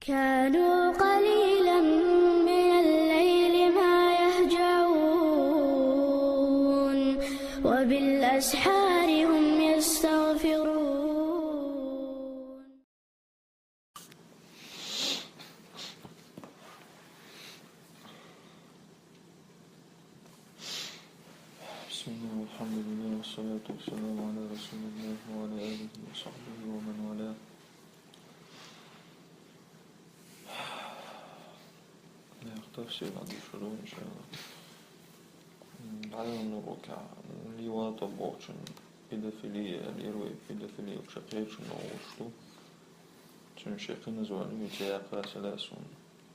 كانوا قليلا من الليل ما يهجعون وبالأسحار هم يستغفرون. بسم الله والحمد لله والصلاة والسلام على رسول الله وعلى آله وصحبه ومن والاه. لا تفسير عند الشروع إن شاء الله. على الركع اللي واطب وشن بدفلية الإروي بدفلية وشقيت شنو وشتو شن شيخنا زواني متياقا سلاسون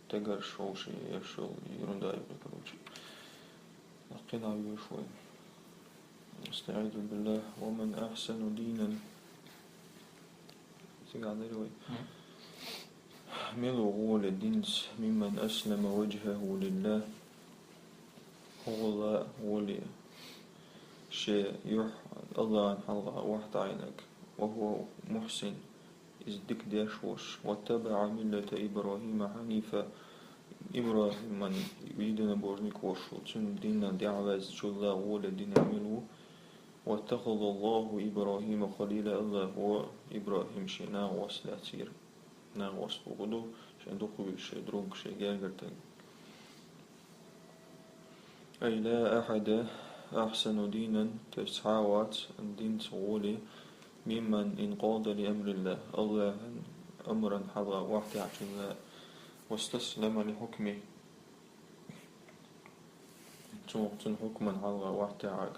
تقر شوشي يشل يرون دايب لكروشي لقنا يشوي. استعيذ بالله. ومن أحسن دينا ملغو للدينس ممن أسلم وجهه لله هو ولي شيء الله عن حلقة واحد عينك وهو محسن إزدك داشوش واتبع ملة إبراهيم حنيفا. إبراهيم من يريدنا بورنيك وشو تن دينا دعواز شو الله ولا دين عملو. واتخذ الله إبراهيم خليلا. الله هو إبراهيم شي ناغوص لا تصير ناغوص بغدو شي دخوي شي دروك شي جالجرتك. أي لا أحد أحسن دينا تسعاوات الدين تغولي ممن انقاد لأمر الله. الله أمرا حظا واحد عشان الله واستسلم لحكمه تن حكما حظا واحد عاك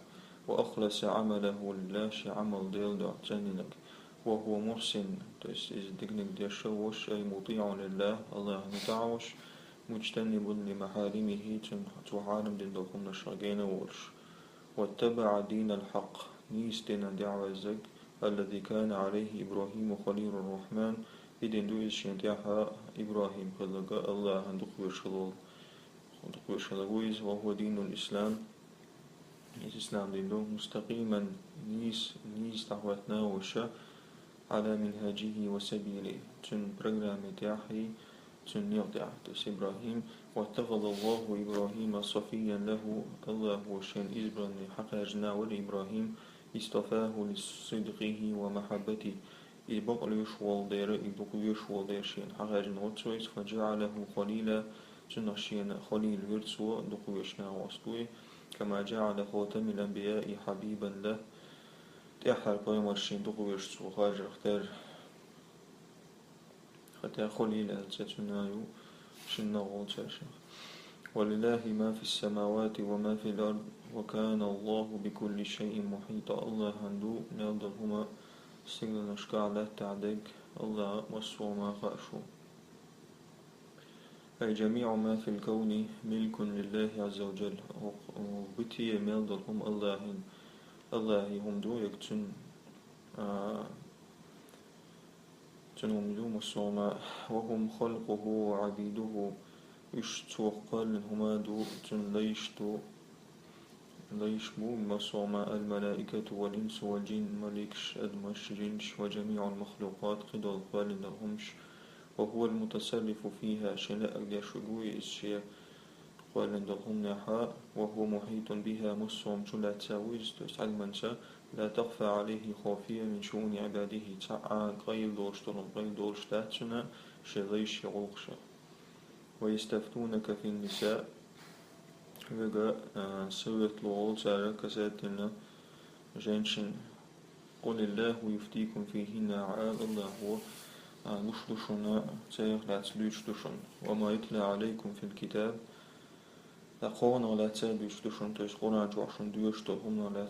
وأخلص عمله لله شي عمل ديل دعتنك وهو محسن تسدقنك ديشوش أي مطيع لله الله نتعوش مجتنب لمحارمه تحارم دين دوكم نشرقين ورش. واتبع دين الحق نيس دين دعوة الزق الذي كان عليه إبراهيم خليل الرحمن إذن دويس شنتيحا إبراهيم خلق الله هندق ويرشلويز وهو دين الإسلام. الإسلام دين دو مستقيما نيس تحوتنا وشا على منهاجه وسبيله تن برنامج تاحي تن يقطع تس إبراهيم. واتخذ الله إبراهيم صفيا له. الله وشان إبراهيم حق جناول إبراهيم استفاه لصدقه ومحبته إبقل يشوال دير إبقل يشوال دير شين حق جنوتسويس فجعله خليلا تنشين خليل يرسو دقويشنا واسطوي كما جعل خاتم الأنبياء حبيبا له. تأحر قيم الشين دقويشتو خارج اختار حتى خليل ألتتنايو شن غوتاشا. ولله ما في السماوات وما في الأرض وكان الله بكل شيء محيطا. الله هندو نالدهما سيغل نشكع لا تعدق الله وصو ما خاشو. أي جميع ما في الكون ملك لله عز وجل وبتي مالدهم الله هم دو يكتن تنهم دو مصوما وهم خلقه وعبيده يشتو قال هما دو تن ليشبو مصوما الملائكة والإنس والجن ملكش أدمش جنش وجميع المخلوقات قدر قال لهمش وهو المتصرف فيها شلاء أقدر شقوي الشيء قال لهم نحاء وهو محيط بها مصوم شلا تساويز تسعد منسى لا تخفى عليه خافية من شؤون عباده تعا قيل دورشترون قيل دورشتاتنا شليش يغلقشا. ويستفتونك في النساء وقا سويت لغول سارة كساتنا جنشن قل الله يفتيكم فيهن عاد. الله هو نشدشنا تيغ لا تلوشدشن وما يتلى عليكم في الكتاب لقونا لا تلوشدشن تيس قونا جوشن دوشتهم لا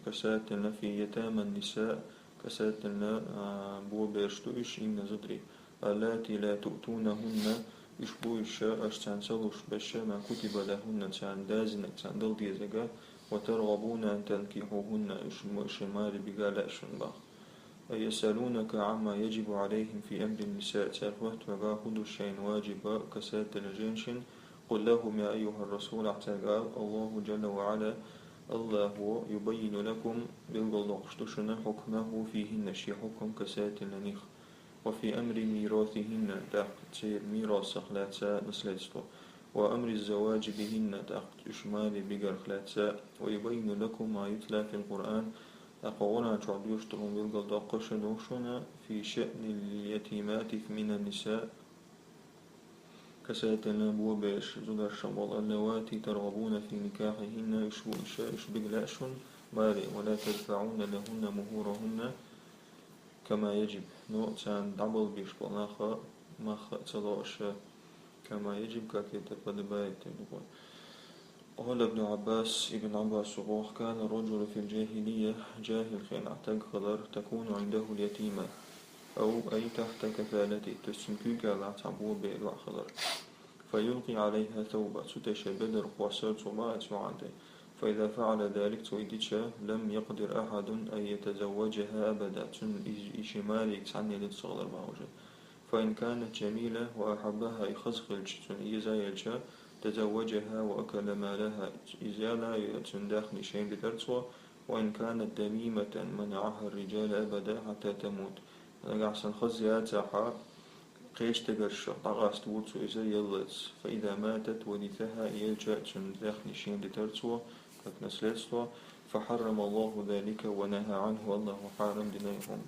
كساتنا في يتامى النساء كساتنا بو بيرشتوش إن زدري التي لا تؤتونهن يشبو الشاء أشتان سلوش بشا ما كتب لهن تان دازنك تان دل ديزقا وترغبون أن تنكحوهن إشمار بقال أشنبا. يسألونك عما يجب عليهم في أمر النساء تلوهت وقاهد الشين واجبا كسات الجنشن قل لهم يا أيها الرسول اعتقال الله جل وعلا الله يبين لكم بالغلقشتشن حكمه فيهن شي حكم كسات النخ وفي أمر ميراثهن تأخذ ميراث خلاتسا نسلتستو وأمر الزواج بهن تأخذ إشمال بقر خلاتسا ويبين لكم ما يتلى في القرآن أقونا تعد يشتغل بالقل دقش دوشنا في شأن اليتيمات من النساء كساتنا بوباش زدر شمال اللواتي ترغبون في نكاحهن يشبق لأشن مالي ولا تدفعون لهن مهورهن كما يجب نوعتان دبل بيش بلاخا ما تلاش كما يجب كاكيتا بدبايت. قال ابن عباس روح كان الرجل في الجاهلية جاهل خين اعتق خضر تكون عنده اليتيمة أو أي تحت كفالته تسمكوك على تعبو بيلوع خضر فيلقي عليها ثوبة تتشبدر قواسات وماءت وعنده فإذا فعل ذلك تويدتشا لم يقدر أحد أن يتزوجها أبدا إشمالك تعني لتصغر معوجة فإن كانت جميلة وأحبها يخزخلش إزايلشا تزوجها وأكل مالها إزالة تنداخل شيء بدرسوا وإن كانت دميمة منعها الرجال أبدا حتى تموت أنا أحسن خزيات ساحة قيش تقرش طغاس تبوتسو إزا يلس فإذا ماتت ورثها يلجأ تنداخل شيء بدرسوا نسلتوا فحرم الله ذلك ونهى عنه والله حارم دينهم.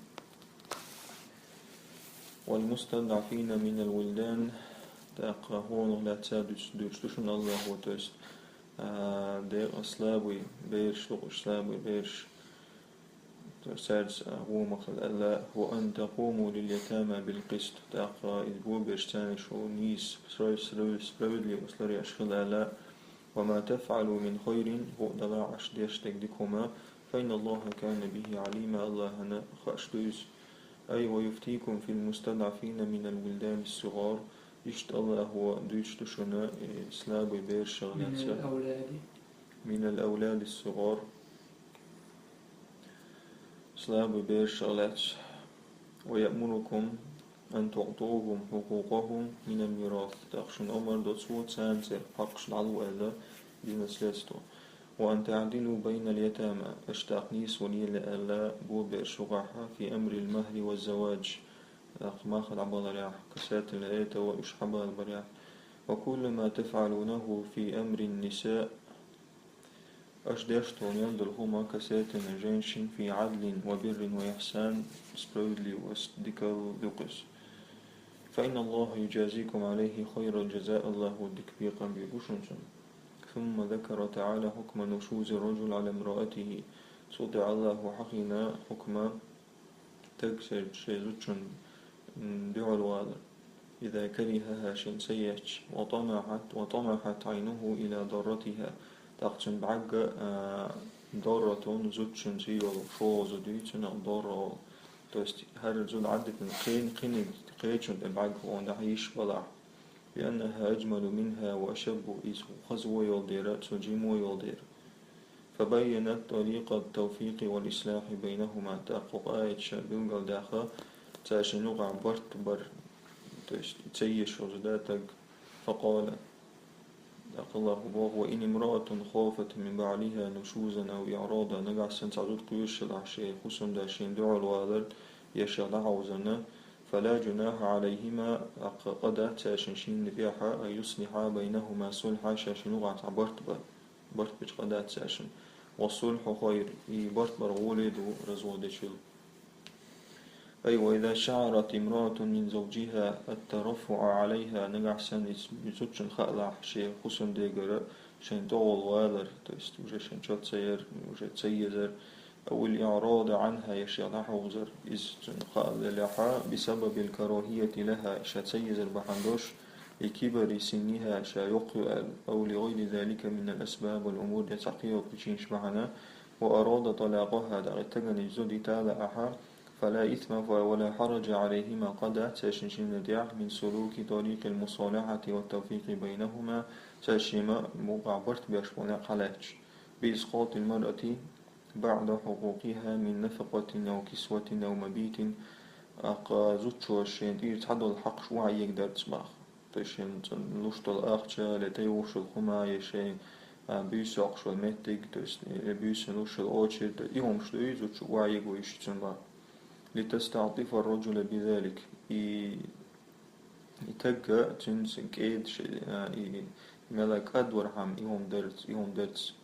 والمستضعفين من الولدان تقهون لا تسادس دوشتشن الله وتست دير أسلابي بيرش أسلابي بيرش سادس ومخل الله وأن تقوموا لليتامى بالقسط تقا إذبو بيرشتاني شو نيس سبرودلي أسلري أشخل الله وما تفعلوا من خير هو دلاع أشديش تكدكما فإن الله كان به عليما الله هنا خأشتوز أي ويفتيكم في المستضعفين من الولدان الصغار يشت الله هو دوشتشنا إسلام بير شغلات من الأولاد الصغار إسلام بير شغلات ويأمركم أن تعطوهم حقوقهم من الميراث تأخشن أمر دوتسوت سانسر حقش العلو ألا بنسلستو وأن تعدلوا بين اليتامى أشتاقنيس ولي لألا بوبئ شغاحة في أمر المهر والزواج ماخذ عبال الرياح كسات الآية وإشحبال البرياح وكل ما تفعلونه في أمر النساء أشداشتون يلدلهما كسات الجنشن في عدل وبر وإحسان سبرودلي وصدقال ذقس فإن الله يجازيكم عليه خير الجزاء الله دكبيقا ببشنشن. ثم ذكر تعالى حكم نشوز الرجل على امرأته صدع الله حقنا حكم تكسر شيزوتشن دعو الوالر إذا كرهها شن سيئش وطمحت عينه إلى ضرتها تقتن بعق ضرة زوتشن سيول شو زدوتنا ضرة توست هر زود عدت قين قيتشن بعق ونحيش بلع لأنها أجمل منها وأشب إذ خزو يلدير تجيم يلدير فبينت طريق التوفيق والإصلاح بينهما تحقق آية شابين قال داخل تاشنوغ برت بر تيش وزداتك فقال الله وإن امرأة خافت من بعلها نشوزا أو إعراضا نقع سنتعدد قيوش العشي خصم داشين دعو الوالد يشغل عوزنا فلا جناح عليهما قد تاشنشين نبيحا أن يصلحا بينهما صلحا شاشنوغ برت بجقدات تاشن والصلح خير برت برغولد رزودشل أي وإذا شعرت امرأة من زوجها الترفع عليها نقع سن يسوتشن خلع شيء خصم ديقر شين طول والر وجه شين شات سير وجه تسيزر أو الإعراض عنها يشيع حوزر إذ خال لحا بسبب الكراهية لها شتسيزر بحندوش لكبر سنها شايقل أو لغير ذلك من الأسباب والأمور يتقيق بشينش معنا وأراد طلاقها دغتغن الزود تابعها فلا إثم ولا حرج عليهما قد تشنشن ديع من سلوك طريق المصالحة والتوفيق بينهما تشيما مقعبرت بأشوانا قلاتش بإسقاط المرأة بعد حقوقها من نفقة أو كسوة أو مبيت أقازوتشو الشين يتحدى الحق شو يقدر تسمع تشين لوشت الأخشى لتيوش الخما يشين بيسوق شو المتق بيس لوش الأوتشر يوم شو يزوتشو يقويش تسمع لتستعطف الرجل بذلك يتجا تنس كيد ملك أدور هم يهم درس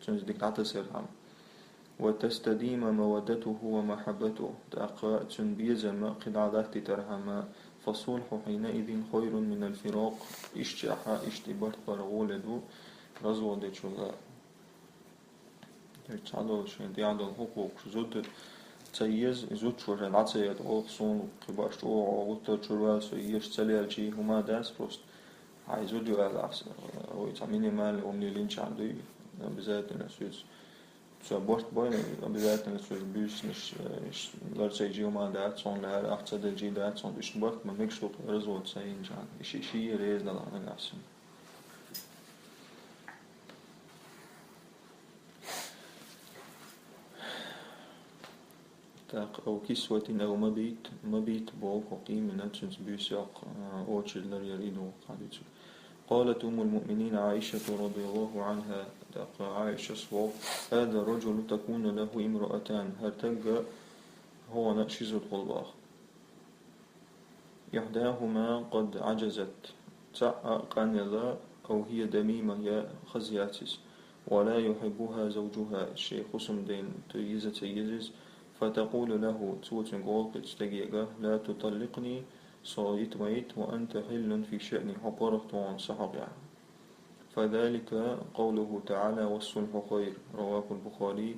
تنس ديك تعتصر هم وتستديم مودته ومحبته تأقى تن بيزم قد عادات ترهما فالصلح حينئذ خير من الفراق اشتاحا اشتبرت برغولدو رزو دي شغال تعالوا شين دي عدو الحقوق زود تيز زود شور العصيات أو خصون قباشت أو وطر شروال سو يش تسليال شي هما داس بروست هاي زود يوال عصر أو يتعميني مال أمني لينش عندي بذات نسويس سو بورت بوين بذات نسويس بيش نش لرسي جي هما دات صون لهر أحتد جي دات صون بيش بورت ما ميكشوط رزوت ساين جان إشي ريز للعنا الأحسن أو كسوة أو مبيت بوك وقيم ناتشنس بيساق أوتش اللي يريدو قادتو قالت أم المؤمنين عائشة رضي الله عنها عائشة صواب هذا الرجل تكون له امرأتان هرتج هو نأشز القلباخ إحداهما قد عجزت كان لا أو هي دميمة يا خزياتس ولا يحبها زوجها الشيخ سمدين تيزز فتقول له توتن قولت تجيغا لا تطلقني صايت ميت وأنت حل في شأني حقرت وان صحق يعني فذلك قوله تعالى والصلح خير رواه البخاري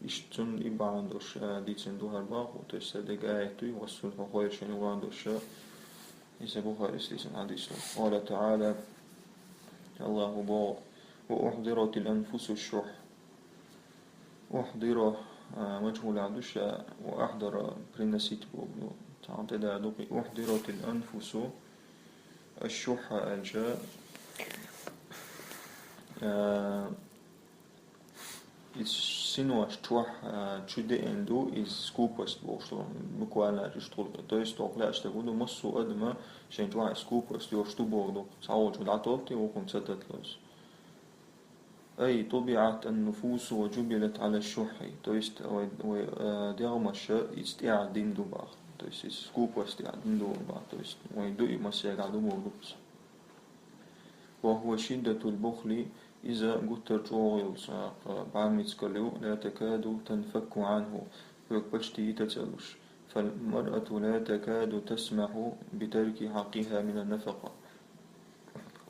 اشتن إبعاندوش ديتن دوهر باق وتستدق آيتي والصلح خير شنو عندوش إذا بخاري سليسن حديث قال تعالى الله بو وأحضرت الأنفس الشح أحضر مجهول عدوش وأحضر برنسيت بوبنو تعطي دوقي أحضرت الأنفس الشح الجاء سينواش توح تشدي اندو إز سكوبست بوشتو مكوالا جشتول تويست وقلاش تقولو مصو أدما شين توح سكوبست يوشتو بوغدو تعوج ودعطولتي وكم سدت لوز أي طبعت النفوس وجبلت على الشح تويست وديغمش استيع دين دوباخ تويست سكوب واستيع دين دوباخ تويست ويدوي مسيق عدو بوغدوبس وهو شدة البخل إذا قلت رجوع بعمل كلو لا تكاد تنفك عنه ويكبشتي تتلوش فالمرأة لا تكاد تسمح بترك حقها من النفقة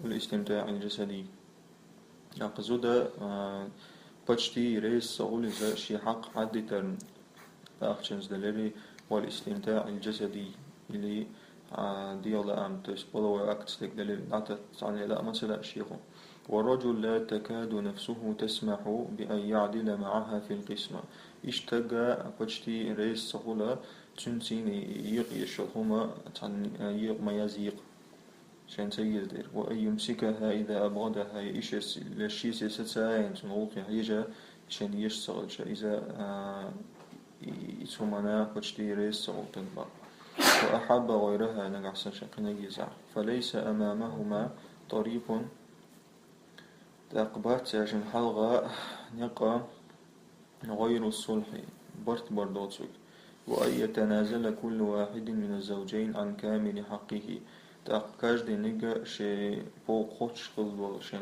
والاستمتاع الجسدي أقصد بشتي ريس سأقول إذا شي حق عدتن أخشنز دلري والاستمتاع الجسدي اللي ديال أم تسبلو أكتس لك دلري نعتت عن لا مثلا شيخو والرجل لا تكاد نفسه تسمح بأن يعدل معها في القسمة اشتقى بشتي ريس سهولة تنسيني يشهما يق ما يزيق شان سيدر وأن يمسكها إذا أبغضها يشس للشيس ستساين تنغوقي حيجة شان يشتغل إذا يسمنا بشتي ريس سهولة وأحب غيرها نقعسن شقنا يزع فليس أمامهما طريق تأقبات عشان حلقة نقا غير الصلح برت بردوتسك وأن يتنازل كل واحد من الزوجين عن كامل حقه تأقكاش دي نقا شي فوق خوش قلبو شي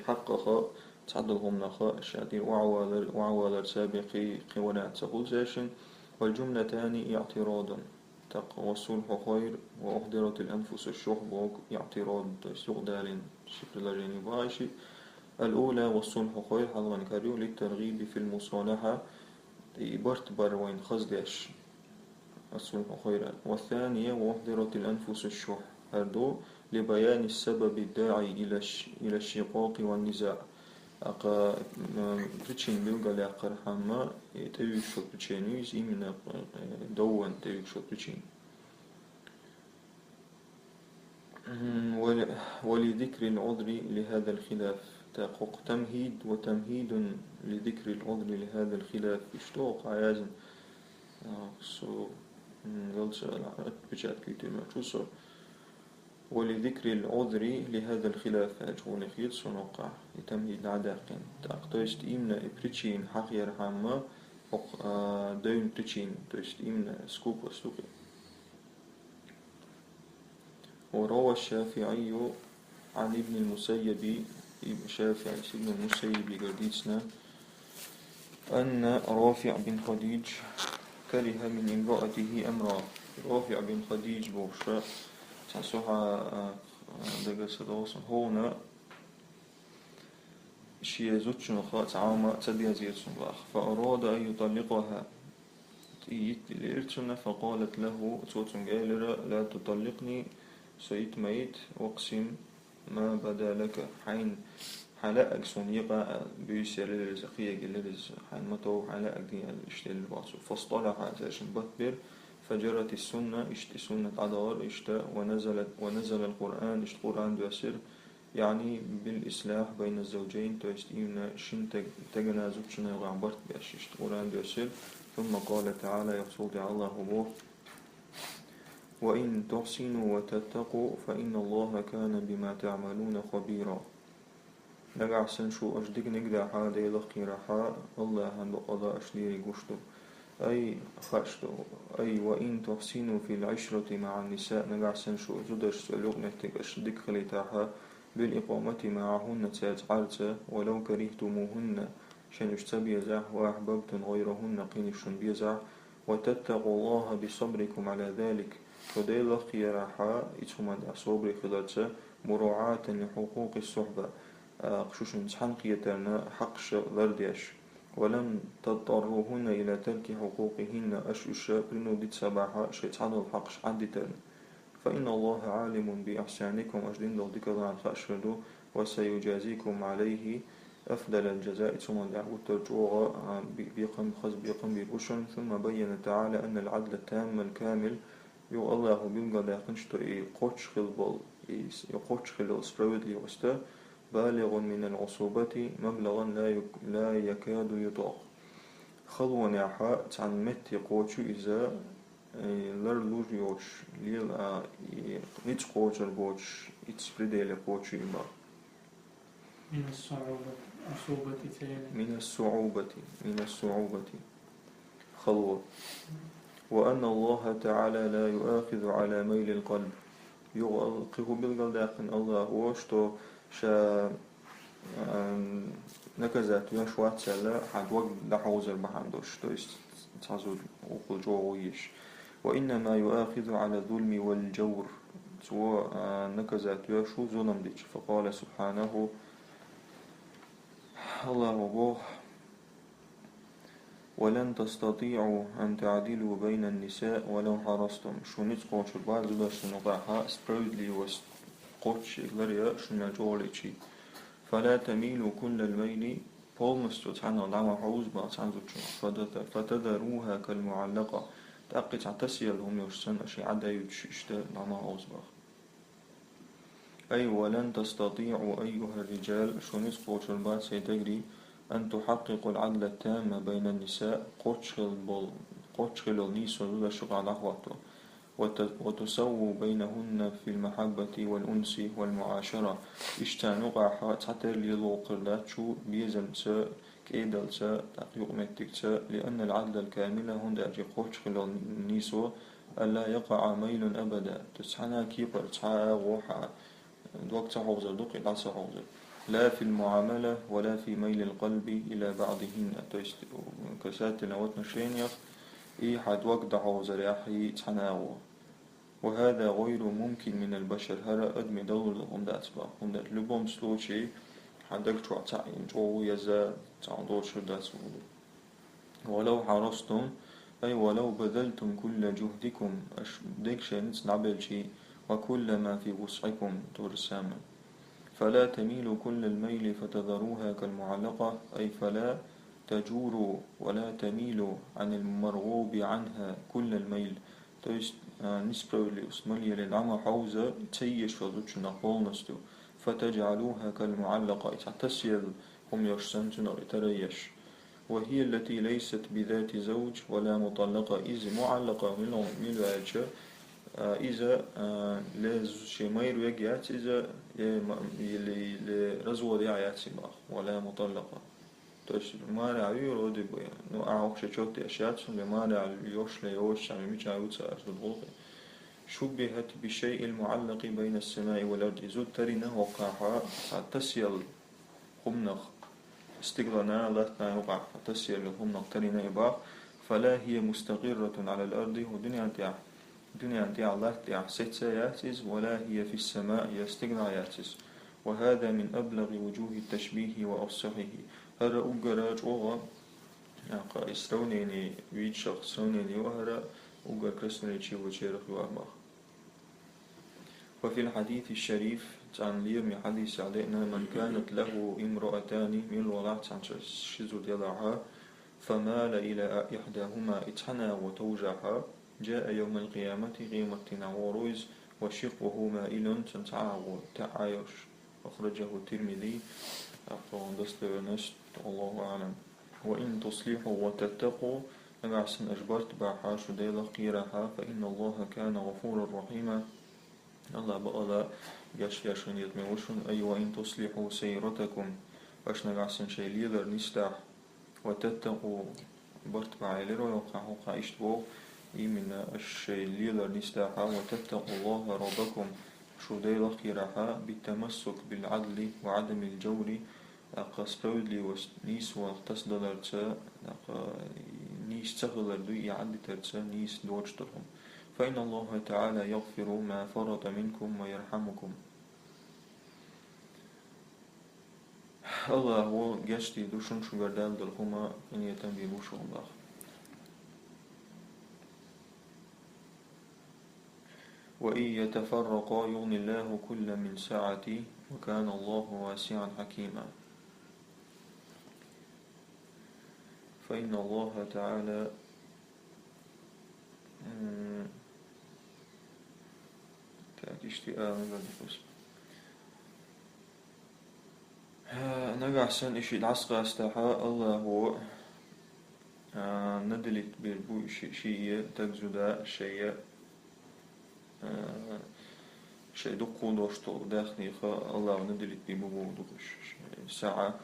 حقه تعدلهم نخا شادي وعوالر سابقي قوانات سقول ساشن والجملتان اعتراضا والصلح خير وأحضرت الأنفس الشح بوك اعتراض استغدال شكل لجيني بايشي الأولى والصلح خير حظا كاريو للترغيب في المصالحة برت وين خزدش الصلح خير والثانية وأحضرت الأنفس الشح هردو لبيان السبب الداعي إلى الشقاق والنزاع أقا بريتشين بيلغا لأقر حما تيوشو بريتشينيز إمنا دوان تيوشو بريتشين ولذكر العذر لهذا الخلاف تحقق تمهيد وتمهيد لذكر العذر لهذا الخلاف اشتوق عيازن سو قلت بجات كيتي ما ولذكر العذر لهذا الخلاف أجول خيط سنوقع لتمهيد العداقين تأقتوشت إمنا إبريتشين حقير حما دون بريتشين توشت إمنا سكوب وستوقي وروى الشافعي عن ابن المسيب شافعي ابن المسيب قرديسنا أن رافع بن خديج كره من امرأته أمرا. رافع بن خديج بوشا تحسوها دقس دوس هنا شيء زوجنا خاص عامة تبي زيتون باخ فأراد أن يطلقها لإرتنا فقالت له توتن قال لا تطلقني سيت ميت واقسم ما بدا لك حين حلاق سنيقة بيسير للزقية جلرز حين متو حلاق دي الاشتل البعصو فاصطلح عزاشن بطبر فجرت السنة اشت سنة عدار اشت ونزل القرآن اشت قرآن دوسر يعني بالإصلاح بين الزوجين تويستينا شن تجنا زوجنا يغعبرت بأش اشت قرآن دوسر ثم قال تعالى يقصد الله بوه وإن تحسنوا وتتقوا فإن الله كان بما تعملون خبيرا. نقع سنشو أجدق نقدع هذا يلقي رحاء الله عند قضاء أشليري قشتو أي خشتو أي وإن تحسنوا في العشرة مع النساء نقع سنشو زدش سألوك نهتك أشدق خليتاها بالإقامة معهن تاتعالتا ولو كرهتموهن شن اشتبي زح وأحببتم غيرهن قينش بيزح وتتقوا الله بصبركم على ذلك فدي لقي رحاء إتهما دا صبري خلالتا مراعاة لحقوق الصحبة قشوش نتحن قيتنا حقش لرديش ولم تضطروهن إلى ترك حقوقهن أشوش برنو ديت سباحة شيطان الحقش عدتن فإن الله عالم بإحسانكم أجدين دو ذكر عن خأشردو وسيجازيكم عليه أفضل الجزاء ثم دعوة ترجوغا بيقم ببشن ثم بين تعالى أن العدل التام الكامل يو الله بيلغا داقنشتو قوش خلبال يقوش خلال سبرودلي وستا بالغ من العصوبة مبلغا لا يكاد يطاق خلو نعحاء عن متي قوشو إذا لرلوج يوش ليل نيت قوشر بوش يتسبردي قوشو إما من الصعوبة من الصعوبة خلوة. وأن الله تعالى لا يؤاخذ على ميل القلب يغلقه بالقلب لكن الله واشتو شا نكزات يشوات سلا حد وقت لحوزر بحندوش تويست تعزول وقل جوويش وإنما يؤاخذ على الظلم والجور سواء نكزات يشو ظلم ديش فقال سبحانه الله بوه ولن تستطيعوا أن تعدلوا بين النساء ولو حرصتم شو نتقوش بعض زدش نقاها سبرودلي وستقوش إغلريا شنا جوليشي فلا تميلوا كل الميل بولمستو تحنا لعما حوز فتذروها كالمعلقة تأقي تعتسيل هم يوشسن أشي عدا يتشتا لعما حوز أي ولن تستطيعوا أيها الرجال شو نتقوش بعض سيتجري أن تحققوا العدل التام بين النساء قوتشغل النيسو ذو شغل لحوته وتسووا بينهن في المحبة والأنس والمعاشرة اشتانقع حتى ليلو قرداتشو بيزلتا كيدلتا تقيق متكتا لأن العدل الكامل هند أجي قوتشغل النيسو ألا يقع ميل أبدا تسحنا كيبر تسحا غوحا دوك تحوزر دوك العصا حوزر لا في المعاملة ولا في ميل القلب إلى بعضهن كسات نوات نشينيخ إي حد وقت حوزر يحي تحناو وهذا غير ممكن من البشر هرا أدمي دور لهم دا أتبع هم دا لبهم سلوشي حدك شو عتعين جو يزا تعدور شو دا سولو ولو حرصتم أي ولو بذلتم كل جهدكم ديك شيء نعبل شيء وكل ما في وسعكم ترساما فلا تميلوا كل الميل فتذروها كالمعلقة أي فلا تجوروا ولا تميلوا عن المرغوب عنها كل الميل تويست نسبة لأسمالية للعمى حوزة تيش وضوش نقول نستو فتجعلوها كالمعلقة تحتسيل هم يشسنتنا ويتريش وهي التي ليست بذات زوج ولا مطلقة إذ معلقة من الواجه إذا لشمير ويجيات إذا لرزوة ديعيات سباق ولا مطلقة توش مارع يورودي بويا نو أعوك شوتي أشياء لمارع يوش ليوش عمي ميجا يوتسا أرسل غلقي شبهت بالشيء المعلق بين السماء والأرض زود ترنا وقعها تسيل خمنخ استقرنا لاتنا يوقع تسيل خمنخ ترنا إباق فلا هي مستقرة على الأرض دنيا انتيع الله تيع ستة ياتز ولا هي في السماء يستقرا ياتز وهذا من أبلغ وجوه التشبيه وأفصحه هذا أقراج أغا إسرونيني ويد شخص سرونيني وهذا أقر كرسني تشي وشيرخ وأمخ. وفي الحديث الشريف عن ليرمي حديث علينا من كانت له امرأتان من الولاعت عن شزو ديالها فمال إلى إحداهما اتحنى وتوجعها جاء يوم القيامة قيمة ورويز وشقه مائل تنتعه تعايش أخرجه الترمذي الله أعلم. وإن تصلحوا وتتقوا أحسن أجبرت باحا شديلا قيرها فإن الله كان غفورا رحيما الله بقى جاش ياشن يتموشن أي وإن تصلحوا سيرتكم أشنا أحسن شيء ليلر نستح وتتقوا برت بعيلر ويوقعوا قايشتبو من الشيء ليلر نستح وتتقوا الله ربكم شديلا قيرها بالتمسك بالعدل وعدم الجور قصبولي ونيس وقتصدلرتا نيس تغلر دو يعد ترتا نيس دوجتهم فإن الله تعالى يغفر ما فرط منكم ويرحمكم. الله هو جاشتي دوشن شو بردال دلهما إن يتنبيلو شو الله. وإن يتفرقا يغني الله كل من سعته وكان الله واسعا حكيما. فإن الله تعالى نقع سن إشي العسقى استحى الله هو ندلت بالبو شيء تجزدا شيء دقو دوشتو داخلي الله ندلت ببو دوش ساعة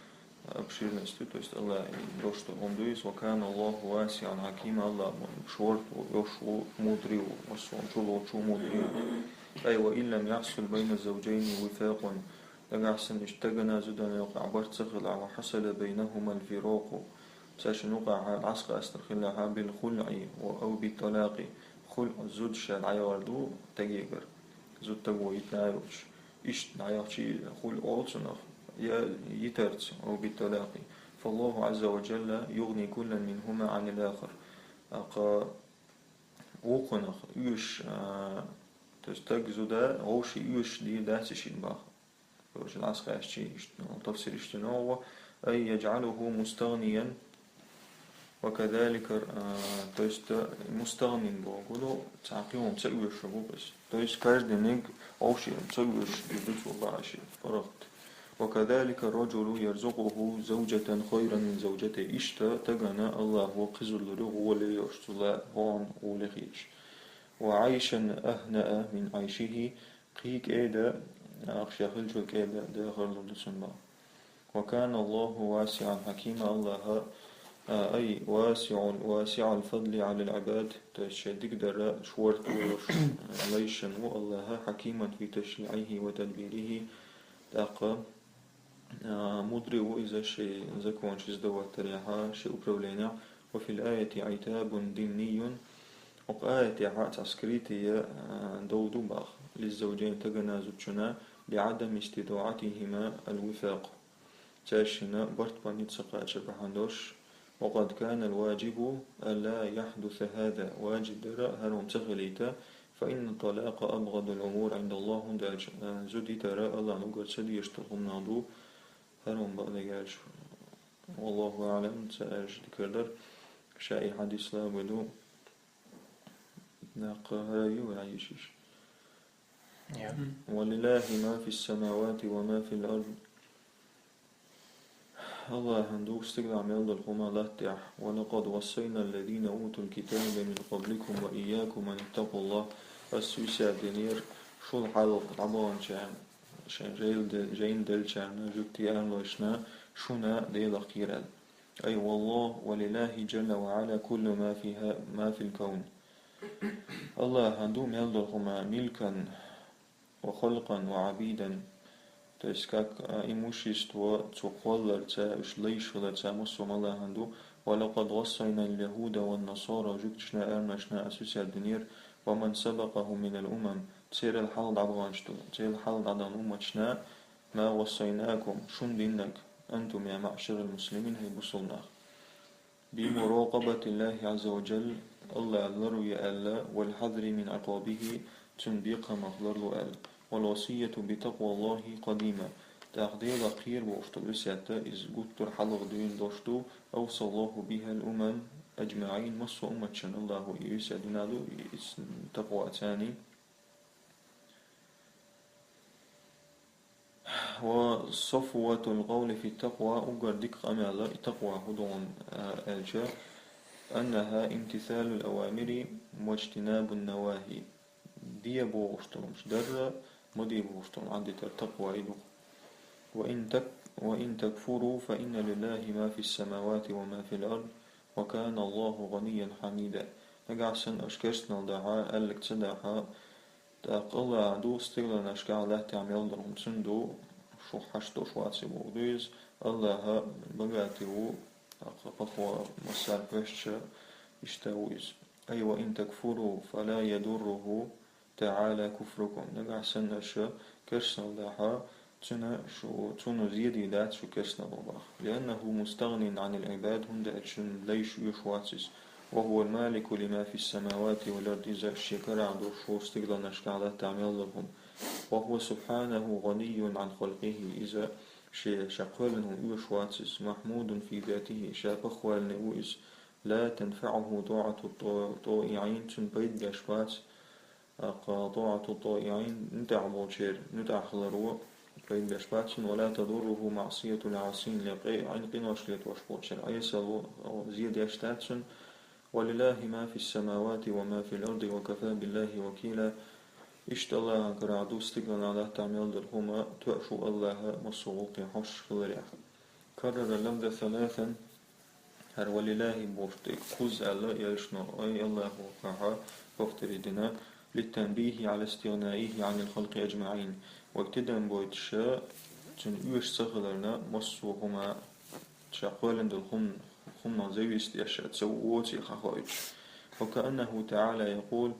أبشر نستوست الله دوشتو أمدويس وكان الله واسعا حكيما الله شورت ويشو مدري وصون شو مدري أي وإن لم يحصل بين الزوجين وفاق لقعسن اشتغنا زدنا يوقع برتسخل وحصل بينهما الفراق ساش نوقع العسق أسترخلها بالخلع أو بالطلاق خلع زود شال عياردو تجيجر زود تقوى يتنايوش إيش نعياشي خلع أولسنخ يترت أو بالطلاق فالله عز وجل يغني كل منهما عن الآخر وقنخ يوش تستجزدا أوشي يوش دي داسشين باخ يوش العسق أشي تفسير اشتناوه أي يجعله مستغنيا وكذلك مستغنين بقولوا تعقيهم تسويش شبو بس تويست كارد نيج أوشي تسويش يدوس والله عشي فرقت. وكذلك الرجل يرزقه زوجة خيرا من زوجته إشتا تغنى الله وقزل له وليشتلا هون ولخيش وعيشا أهنأ من عيشه قيك إيدا أخشى خلجك إيدا داخل لسنبا. وكان الله واسعا حكيما الله أي واسع الفضل على العباد تشدك در شورت ليشن الله حكيما في تشريعه وتدبيره تاقى مدري وإذا شيء زكوان شيء دوات تريحا شيء أبرولينا. وفي الآية عتاب ديني وآية عسكريتي دودو باخ للزوجين تغنى زوجنا لعدم استطاعتهما الوفاق تاشنا برت بانيت سقاش بحندوش. وقد كان الواجب ألا يحدث هذا واجب درا هرم تغليتا فإن الطلاق أبغض الأمور عند الله داج زودي ترى الله نقول سدي يشتغل نادو هرم بقداش والله أعلم سأج ذكر شيء حديث لا بدو ناق هاي وعيشش ولله ما في السماوات وما في الأرض الله هندوك استقلع من الله الخما لا تح. ولقد وصينا الذين أوتوا الكتاب من قبلكم وإياكم أن اتقوا الله السوسة دينير شو الحال طبعا شان جين دل شان جبتي أهل وشنا شنا ديل خيرال أي والله ولله جل وعلا كل ما في الكون الله هندوم يلدهما ملكا وخلقا وعبيدا. То есть как имущество цуколларца, ушлейшилаца, муссум Аллаханду, ولقد وصينا اليهود والنصارى جكتشنا أرنشنا أسوسيا الدنير ومن سبقهم من الأمم تسير الحلد عضغانشتو تسير الحلد عضغان أمتشنا ما وصيناكم شن دينك أنتم يا معشر المسلمين هي بصلنا بمراقبة الله عز وجل الله لرو ألا والحذر من عقابه تنبيق مخلر أل والوصية بتقوى الله قديمة تقدير خير وأشتبسياتا إذ قلت الحلق دين دوشتو أوصى الله بها الأمم أجمعين مصر أمتشن الله يسعدنا له تقوى تاني. وصفوة القول في التقوى أقر دق أمال التقوى هدون الجا أنها امتثال الأوامر واجتناب النواهي دي بوغشتلمش در مدي بوغشتلم عندي التقوى إلو وإن تكفروا فإن لله ما في السماوات وما في الأرض وكان الله غنيا حميدا. نقع سن أشكرسنا الدعاء ألك تدعها تقل عدو استغلال أشكال الله تعمل لهم سندو شو حشتو شو عصبو دويز الله بقاتيو أقوى مسار بشش يشتويز أي وإن تكفروا فلا يضره تعالى كفركم. نقع سن أشا كرسنا الدعاء تنو زيدي دات شو كرسنا بباخ لأنه مستغن عن العباد هند أتشن ليش يشواتس وهو المالك لما في السماوات والأرض إذا الشكر عدو شو استقلال نشكالات تعمل لهم وهو سبحانه غني عن خلقه إذا شقالنه يشواتس محمود في ذاته شاقخوال نوئز لا تنفعه طاعة الطائعين تنبيد بأشوات طاعة الطائعين نتعبو شير نتعخلرو بين بأشبات ولا تضره معصية العاصين لقي عين قناش لتوشبوت شر أيسلو زيد يشتاتسن ولله ما في السماوات وما في الأرض وكفى بالله وكيلا إشت الله كرعدو استقلال على تعمل درهما تؤشو الله مصوق حش خلريح كرر اللفظ ثلاثا هر ولله بوفتك خز الله يلشنا أي الله وقعها بفتردنا للتنبيه على استغنائه عن الخلق أجمعين وابتدأ بويتشا تن يوش سخلرنا مصوهما تشاقوالن هم نزيو استياشا تسووتي خخويتش وكأنه تعالى يقول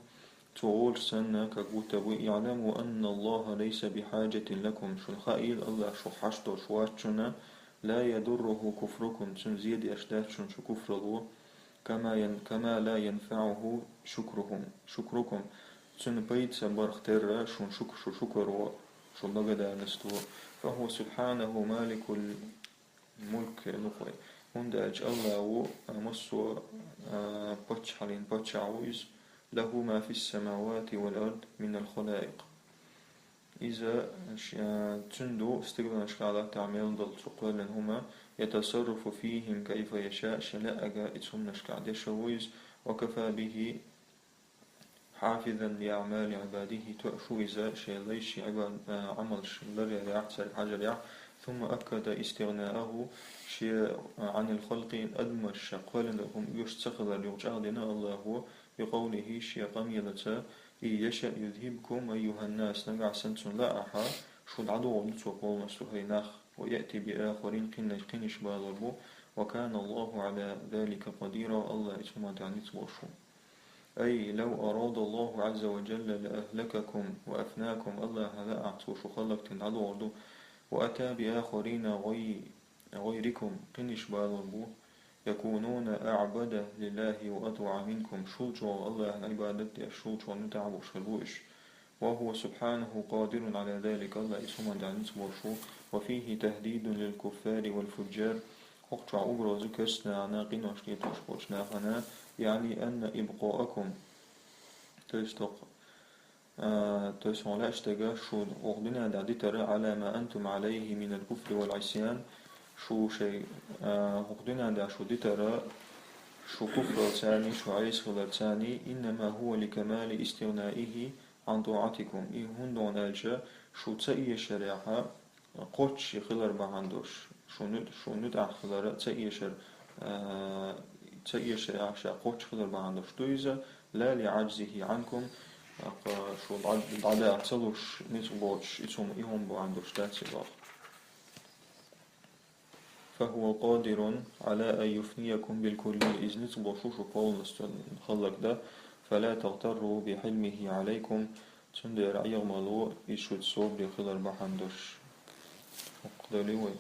تقول سنة كقوتبو يعلموا أن الله ليس بحاجة لكم شو الخائل الله شو حشتو شواتشنا لا يضره كفركم تنزيد أشداتشن شو كفرلو كما لا ينفعه شكركم تنبيت سبرختر شو شكرو شو بقدا نستو فهو سبحانه مالك الملك نقوي هند أج الله مصو بتشحلين بتشعويز له ما في السماوات والأرض من الخلائق إذا تندو استقبل أشكال تعمل ضل تقول هما يتصرف فيهم كيف يشاء شلاء جائزهم نشكال يشويز وكفى به حافظا لأعمال عباده تؤشو إذا شيء ليش عباد عمل شلر يحسر حجر ثم أكد استغناءه شيء عن الخلق أدم الشقال لهم يستخدم ليجعلنا الله بقوله شيء قميلة إن يشاء يذهبكم أيها الناس نقع سنتون لا أحا شو العدو نتوقول نسوهيناخ ويأتي بآخرين قنش بالربو وكان الله على ذلك قديرا الله اسمه دعني تبوشو أي لو أراد الله عز وجل لأهلككم وأفناكم الله هذا أعطوش خلق تنعدو وأتى بآخرين غيركم قنش بالربو يكونون أعبد لله وأطوع منكم شلجوا الله عبادتي الشلجوا نتعب شلوش وهو سبحانه قادر على ذلك الله اسمه دعني تبوشو وفيه تهديد للكفار والفجار وقتع أبرز كسنا عناقين وشكيت وشبوشنا هنا يعني أن إبقاءكم تسعون لا اشتغى شو أغدنا دعدي ترى على ما أنتم عليه من الكفر والعصيان شو شيء أغدنا دع شو دي ترى شو كفر ثاني شو عيس خلر ثاني إنما هو لكمال استغنائه عن طاعتكم إيه هندون ألجا شو تسئي شريعة قوتش خلر بعندوش شو ندع خلر تسئي شر تسئي شريعة قوتش خلر بعندوش دويزا لا لعجزه عنكم شو العداء تلوش نتبوش إتهم إيهم بعندوش تاتي. فهو قادر على أن يفنيكم بالكل إذ نتبوشوش قول خلق ده. فلا تغتروا بحلمه عليكم تندر عيغ ملو إشوت صوب لخضر بحندوش وقدلوي.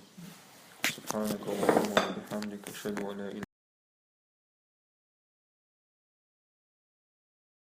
سبحانك اللهم وبحمدك أشهد أن لا إله